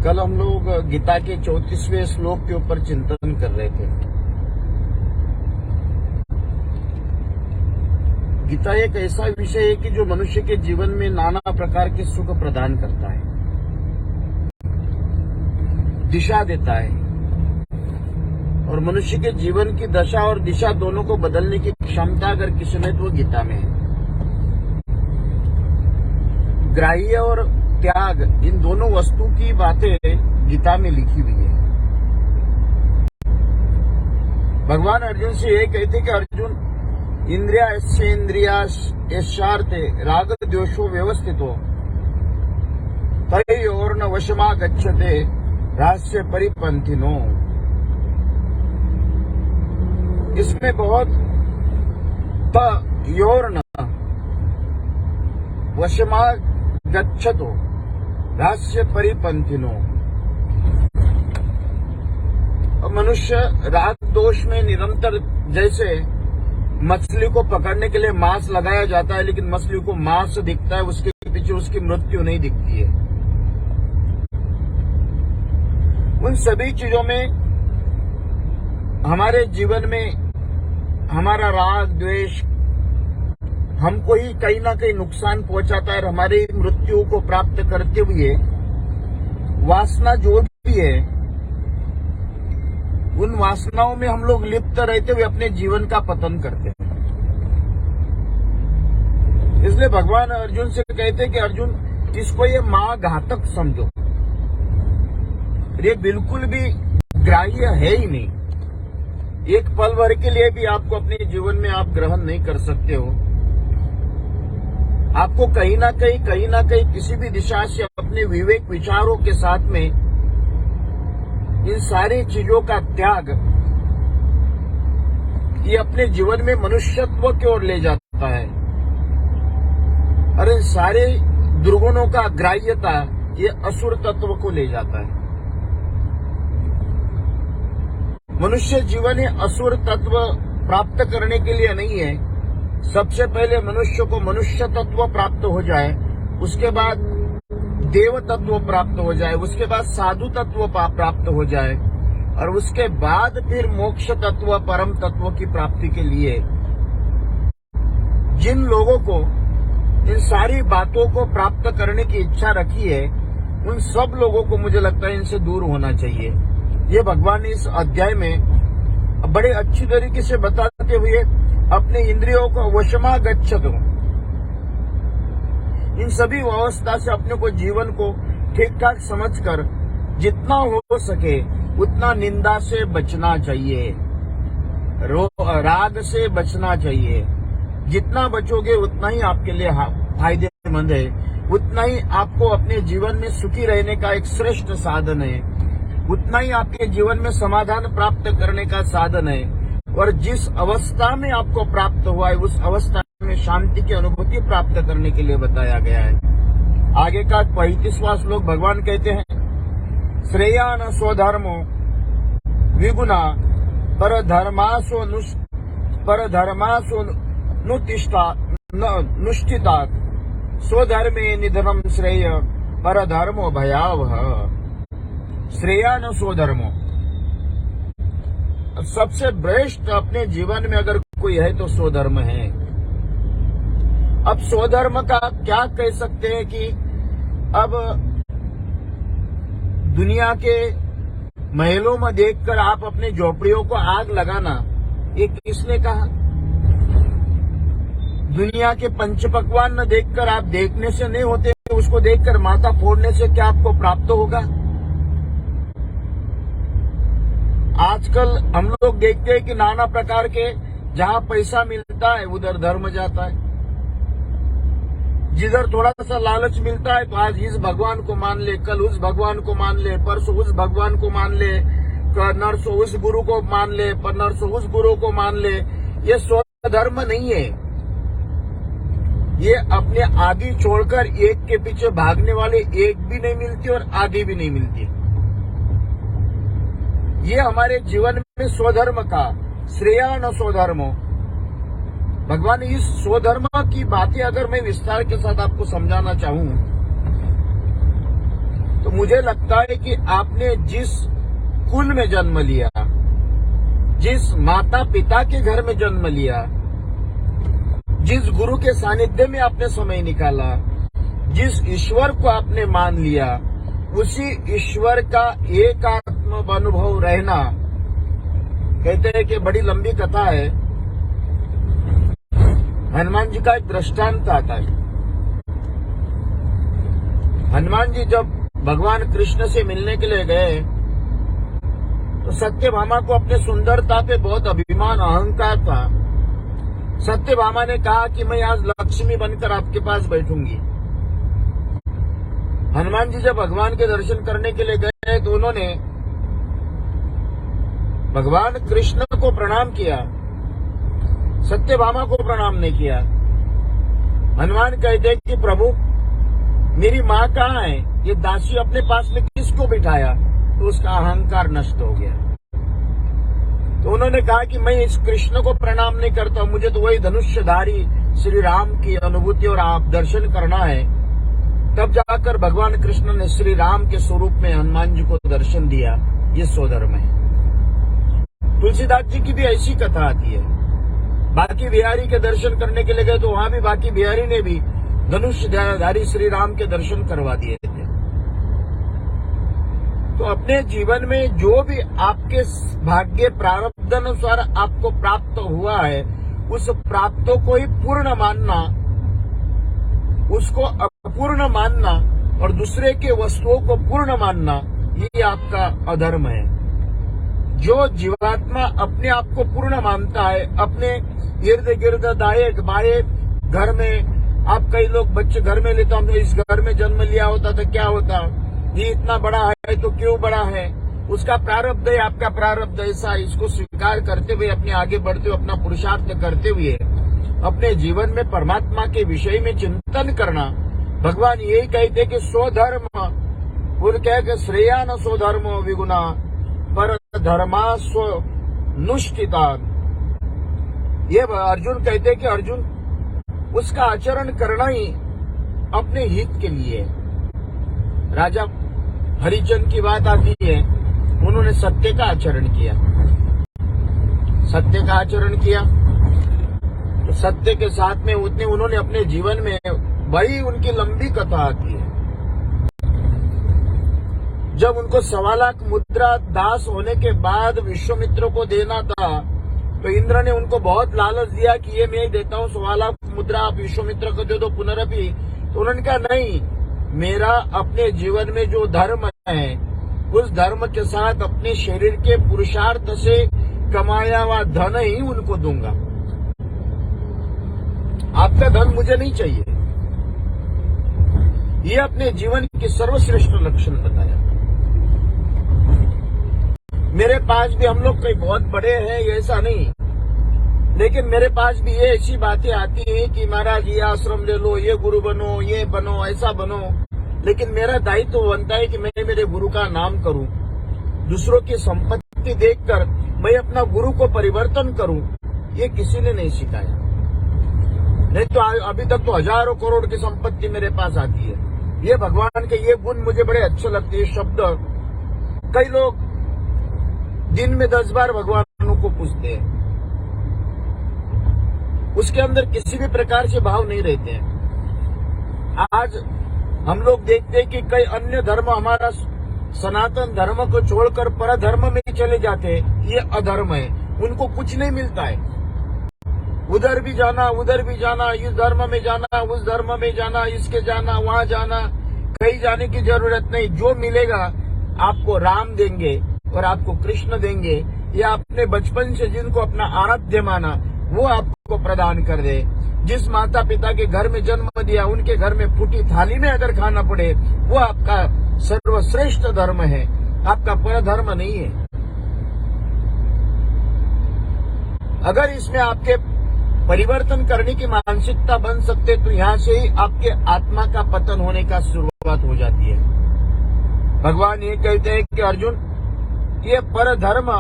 कल हम लोग गीता के 34वें श्लोक के ऊपर चिंतन कर रहे थे। गीता एक ऐसा विषय है कि जो मनुष्य के जीवन में नाना प्रकार के सुख प्रदान करता है, दिशा देता है और मनुष्य के जीवन की दशा और दिशा दोनों को बदलने की क्षमता अगर किसी में तो गीता में है। ग्राह्य और त्याग, इन दोनों वस्तु की बातें गीता में लिखी हुई है। भगवान अर्जुन से ये कहते कि अर्जुन, इंद्रियाश्चेन्द्रियाश्चार्थे राग द्वेषो व्यवस्थितो तयोर्न वशमा गच्छते रास्य परिपंथिनो। इसमें बहुत तयोर्न वशमा गच्छतो रास्य परिपंथिनो। मनुष्य राग दोष में निरंतर, जैसे मछली को पकड़ने के लिए मांस लगाया जाता है, लेकिन मछली को मांस दिखता है, उसके पीछे उसकी मृत्यु नहीं दिखती है। उन सभी चीजों में हमारे जीवन में हमारा राग द्वेष हमको ही कहीं ना कहीं नुकसान पहुंचाता है और हमारी मृत्यु को प्राप्त करते हुए वासना जो भी है, उन वासनाओं में हम लोग लिप्त रहते हुए अपने जीवन का पतन करते हैं। इसलिए भगवान अर्जुन से कहते हैं कि अर्जुन, इसको ये महाघातक समझो। ये बिल्कुल भी ग्राह्य है ही नहीं। एक पल भर के लिए भी आपको अपने जीवन में आप ग्रहण नहीं कर सकते हो। आपको कहीं ना कहीं किसी भी दिशा से अपने विवेक विचारों के साथ में इन सारी चीजों का त्याग, ये अपने जीवन में मनुष्यत्व की ओर ले जाता है। और इन सारे दुर्गुणों का ग्राह्यता ये असुर तत्व को ले जाता है। मनुष्य जीवन ये असुर तत्व प्राप्त करने के लिए नहीं है। सबसे पहले मनुष्य को मनुष्य तत्व प्राप्त हो जाए, उसके बाद देव तत्व प्राप्त हो जाए, उसके बाद साधु तत्व प्राप्त हो जाए और उसके बाद फिर मोक्ष तत्व, परम तत्व की प्राप्ति के लिए जिन लोगों को इन सारी बातों को प्राप्त करने की इच्छा रखी है, उन सब लोगों को मुझे लगता है इनसे दूर होना चाहिए। ये भगवान ने इस अध्याय में बड़े अच्छी तरीके से बताते हुए अपने इंद्रियों को वशमा गच्छतो, इन सभी अवस्था से अपने को जीवन को ठीक ठाक समझकर जितना हो सके उतना निंदा से बचना चाहिए, राग से बचना चाहिए। जितना बचोगे उतना ही आपके लिए फायदेमंद है, उतना ही आपको अपने जीवन में सुखी रहने का एक श्रेष्ठ साधन है, उतना ही आपके जीवन में समाधान प्राप्त करने का साधन है। और जिस अवस्था में आपको प्राप्त हुआ है, उस अवस्था में शांति की अनुभूति प्राप्त करने के लिए बताया गया है। आगे का 35वां श्लोक भगवान कहते हैं, श्रेयान स्वधर्मो विगुणा परधर्मासो नुष्ठिता स्वधर्मे निधनम श्रेय परधर्मो भयावह। श्रेयान स्वधर्मो, सबसे श्रेष्ठ अपने जीवन में अगर कोई है तो स्वधर्म है। अब स्वधर्म का क्या कह सकते हैं कि अब दुनिया के महलों में देखकर आप अपने झोपड़ियों को आग लगाना, ये किसने कहा? दुनिया के पंचपक्वान न देखकर आप देखने से नहीं होते, उसको देखकर माथा फोड़ने से क्या आपको प्राप्त होगा? आजकल हम लोग देखते हैं कि नाना प्रकार के जहां पैसा मिलता है उधर धर्म जाता है, जिधर थोड़ा सा लालच मिलता है तो आज इस भगवान को मान ले, कल उस भगवान को मान ले, परसों उस भगवान को मान ले, नरसों उस गुरु को मान ले, नरसों उस गुरु को मान ले। ये स्वधर्म नहीं है। ये अपने आदि छोड़कर एक के पीछे भागने वाले एक भी नहीं मिलती और आदि भी नहीं मिलती। ये हमारे जीवन में स्वधर्म का श्रेयान स्वधर्मो, भगवान इस स्वधर्म की बातें अगर मैं विस्तार के साथ आपको समझाना चाहूं तो मुझे लगता है कि आपने जिस कुल में जन्म लिया, जिस माता पिता के घर में जन्म लिया, जिस गुरु के सानिध्य में आपने समय निकाला, जिस ईश्वर को आपने मान लिया, उसी ईश्वर का एकात्म अनुभव रहना। कहते हैं कि बड़ी लंबी कथा है, हनुमान जी का एक दृष्टांत आता है। हनुमान जी जब भगवान कृष्ण से मिलने के लिए गए तो सत्यभामा को अपने सुंदरता पे बहुत अभिमान अहंकार था। सत्यभामा ने कहा कि मैं आज लक्ष्मी बनकर आपके पास बैठूंगी। हनुमान जी जब भगवान के दर्शन करने के लिए गए तो उन्होंने भगवान कृष्ण को प्रणाम किया, सत्यभामा को प्रणाम नहीं किया। हनुमान कहते हैं कि प्रभु मेरी माँ कहाँ है, ये दासी अपने पास में किसको बिठाया? तो उसका अहंकार नष्ट हो गया। तो उन्होंने कहा कि मैं इस कृष्ण को प्रणाम नहीं करता, मुझे तो वही धनुष्यधारी श्री राम की अनुभूति और आप दर्शन करना है। तब जाकर भगवान कृष्ण ने श्री राम के स्वरूप में हनुमान जी को दर्शन दिया। ये स्वधर्म है। तुलसीदास जी की भी ऐसी कथा आती है। बाकी बिहारी के दर्शन करने के लिए गए तो वहां भी बाकी बिहारी ने भी धनुष्यधारी श्री राम के दर्शन करवा दिए थे। तो अपने जीवन में जो भी आपके भाग्य प्रारब्ध अनुसार आपको प्राप्त हुआ है, उस प्राप्तों को ही पूर्ण मानना, उसको अपूर्ण मानना और दूसरे के वस्तुओं को पूर्ण मानना, ये आपका अधर्म है। जो जीवात्मा अपने आप को पूर्ण मानता है, अपने इर्द गिर्द दाएं बाएं घर में, आप कई लोग बच्चे घर में लेता हूं, इस घर में जन्म लिया होता तो क्या होता, ये इतना बड़ा है तो क्यों बड़ा है, उसका प्रारब्ध है, आपका प्रारब्ध ऐसा। इसको स्वीकार करते हुए अपने आगे बढ़ते हुए अपना पुरुषार्थ करते हुए अपने जीवन में परमात्मा के विषय में चिंतन करना। भगवान यही कहते कि स्वधर्म, बोल कह श्रेयान स्वधर्म विगुणा पर धर्मा स्वनुष्ठिता। ये अर्जुन कहते कि अर्जुन उसका आचरण करना ही अपने हित के लिए है। राजा हरिचंद की बात आती है, उन्होंने सत्य का आचरण किया। सत्य का आचरण किया तो सत्य के साथ में उन्होंने अपने जीवन में, बड़ी उनकी लंबी कथा आती है। जब उनको 1.25 लाख मुद्रा दास होने के बाद विश्वामित्र को देना था तो इंद्र ने उनको बहुत लालच दिया कि ये मैं देता हूँ 1.25 लाख मुद्रा, आप विश्वामित्र को दे दो पुनरपि। तो उन्होंने कहा नहीं, मेरा अपने जीवन में जो धर्म है उस धर्म के साथ अपने शरीर के पुरुषार्थ से कमाया हुआ धन ही उनको दूंगा। आपका धन मुझे नहीं चाहिए। ये अपने जीवन की सर्वश्रेष्ठ लक्षण बताया। मेरे पास भी, हम लोग कई बहुत बड़े हैं ऐसा नहीं, लेकिन मेरे पास भी ये ऐसी बातें आती हैं कि महाराज ये आश्रम ले लो, ये गुरु बनो, ये बनो, ऐसा बनो। लेकिन मेरा दायित्व बनता है कि मैं मेरे गुरु का नाम करूं, दूसरों की संपत्ति देखकर मैं अपना गुरु को परिवर्तन करूं। ये किसी ने नहीं सिखाया। नहीं तो अभी तक तो हजारों करोड़ की संपत्ति मेरे पास आती है। ये भगवान के ये गुण मुझे बड़े अच्छे लगते हैं। शब्द कई लोग दिन में 10 बार भगवान को पूछते हैं, उसके अंदर किसी भी प्रकार से भाव नहीं रहते हैं। आज हम लोग देखते हैं कि कई अन्य धर्म हमारा सनातन धर्म को छोड़कर पर धर्म में चले जाते हैं। ये अधर्म है, उनको कुछ नहीं मिलता है। उधर भी जाना, उधर भी जाना, इस धर्म में जाना, उस धर्म में जाना, इसके जाना, वहां जाना, कहीं जाने की जरूरत नहीं। जो मिलेगा आपको राम देंगे और आपको कृष्ण देंगे, या आपने बचपन से जिनको अपना आराध्य माना वो आपको प्रदान कर दे। जिस माता पिता के घर में जन्म दिया, उनके घर में फूटी थाली में अगर खाना पड़े, वो आपका सर्वश्रेष्ठ धर्म है, आपका पर धर्म नहीं है। अगर इसमें आपके परिवर्तन करने की मानसिकता बन सकते तो यहां से ही आपके आत्मा का पतन होने का शुरुआत हो जाती है। भगवान ये कहते हैं कि अर्जुन, ये पर धर्म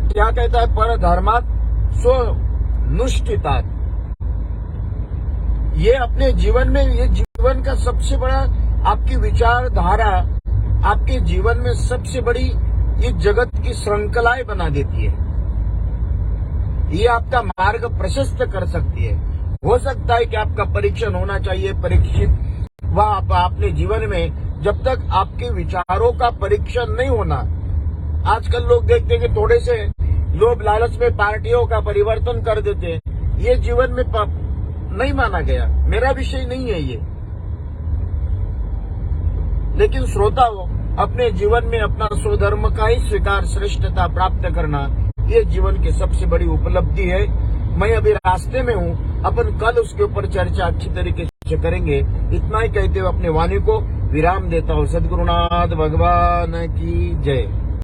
क्या कहता है? पर धर्मात् स्वनुष्ठितात्। ये अपने जीवन में, ये जीवन का सबसे बड़ा आपकी विचारधारा आपके जीवन में सबसे बड़ी ये जगत की श्रृंखलाएं बना देती है। ये आपका मार्ग प्रशस्त कर सकती है। हो सकता है कि आपका परीक्षण होना चाहिए, परीक्षित वह अपने जीवन में जब तक आपके विचारों का परीक्षण नहीं होना। आजकल लोग देखते हैं कि थोड़े से लोभ लालच में पार्टियों का परिवर्तन कर देते हैं। ये जीवन में नहीं माना गया, मेरा विषय नहीं है ये। लेकिन श्रोताओं, अपने जीवन में अपना स्वधर्म का ही स्वीकार, श्रेष्ठता प्राप्त करना, ये जीवन की सबसे बड़ी उपलब्धि है। मैं अभी रास्ते में हूँ, अपन कल उसके ऊपर चर्चा अच्छी तरीके से करेंगे। इतना ही कहते हुए अपने वाणी को विराम देता हूँ। सद्गुरुनाथ भगवान की जय।